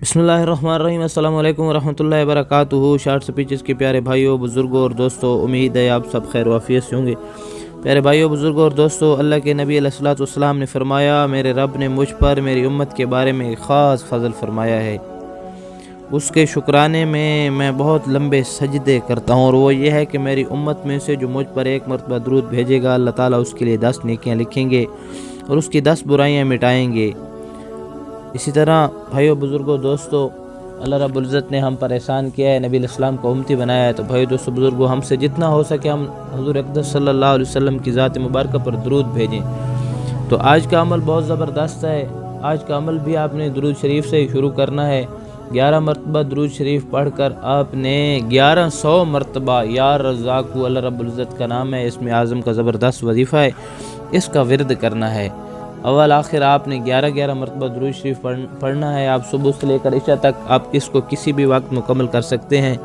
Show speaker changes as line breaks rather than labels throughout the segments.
बिस्मिल्लाहिर्रहमानिर्रहीम। अस्सलाम वालेकुम रहमतुल्लाहि व बरकातुहू। शार्ट स्पीचेस के प्यारे भाइयों, बुज़ुर्गों और दोस्तों, उम्मीद है आप सब खैर वाफियत से होंगे। प्यारे भाइयों, बुज़ुर्गों और दोस्तों, अल्लाह के नबी अलैहिस्सलातु वस्सलाम ने फरमाया, मेरे रब ने मुझ पर मेरी उम्मत के बारे में एक ख़ास फ़ज़ल फरमाया है। उसके शुक्राने में मैं बहुत लंबे सजदे करता हूँ, और वो ये है कि मेरी उम्मत में से जो मुझ पर एक मरतबा दरूद भेजेगा, अल्लाह ताला उसके लिए 10 नेकियां लिखेंगे और उसकी 10 बुराइयां मिटाएंगे। इसी तरह भाइयों, बुज़ुर्गों, दोस्तों, अल्लाह रब्बुल इज़्ज़त ने हम पर एहसान किया है, नबी अलैहिस्सलाम को उम्मती बनाया है। तो भाइयों, दोस्तों, बुज़ुर्गों, हमसे जितना हो सके हम हुज़ूर अक़दस सल्लल्लाहु अलैहि वसल्लम की ज़ात मुबारक पर दरूद भेजें। तो आज का अमल बहुत ज़बरदस्त है। आज का अमल भी आपने दरूद शरीफ से ही शुरू करना है। 11 मरतबा दरूद शरीफ पढ़कर आपने 1100 मरतबा या रज़्ज़ाक़ु, अल्लाह रब्बुल इज़्ज़त का नाम है, इसमें आज़म का ज़बरदस्त वजीफ़ा है, इसका विर्द करना है। अव्वल आखिर आपने 11 मरतबा दरूद शरीफ पढ़ना है। आप सुबह से लेकर इशा तक आप इसको किसी भी वक्त मुकम्मल कर सकते हैं,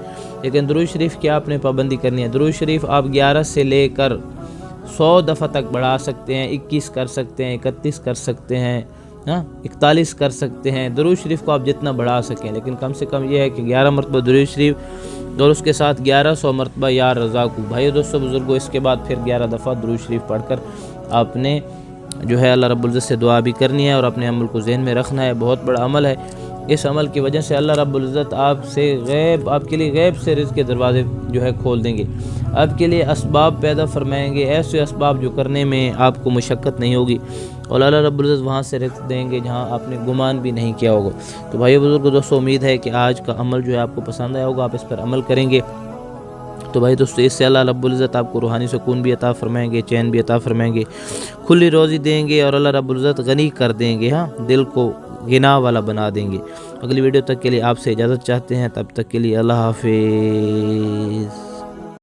लेकिन दरूद शरीफ की आपने पाबंदी करनी है। दरूद शरीफ आप 11 से लेकर 100 दफ़ा तक बढ़ा सकते हैं, 21 कर सकते हैं, 31 कर सकते हैं, 41 कर सकते हैं। दरूद शरीफ को आप जितना बढ़ा सकें, लेकिन कम से कम ये है कि 11 मरतबा दरूद शरीफ और उसके साथ 1100 मरतबा या रज़्ज़ाक़ु। भाइयों, दोस्तों, बुज़ुर्गों, इसके बाद फिर 11 दफ़ा दरूद शरीफ पढ़कर आपने जो है अल्लाह रब्बुल इज़्ज़त से दुआ भी करनी है और अपने अमल को ज़हन में रखना है। बहुत बड़ा अमल है। इस अमल की वजह से अल्लाह रब्बुल इज़्ज़त आपके लिए गैब से रिज़्क़ के दरवाज़े जो है खोल देंगे। आपके लिए असबाब पैदा फरमाएंगे, ऐसे असबाब जो करने में आपको मुशक्क़त नहीं होगी, और अल्लाह रब्बुल इज़्ज़त वहाँ से रिज़्क़ देंगे जहाँ आपने गुमान भी नहीं किया होगा। तो भाइयों, बुज़ुर्गों, दोस्तों, उम्मीद है कि आज का अमल जो है आपको पसंद आया होगा, आप इस पर अमल करेंगे। तो भाई दोस्तों, इससे अल्लाह रब्बुल इज़्ज़त आपको रूहानी सुकून भी अता फरमाएंगे, चैन भी अता फरमाएंगे, खुली रोज़ी देंगे, और अल्लाह रब्बुल इज़्ज़त गनी कर देंगे, दिल को गिना वाला बना देंगे। अगली वीडियो तक के लिए आपसे इजाज़त चाहते हैं। तब तक के लिए अल्लाह हाफ़िज़।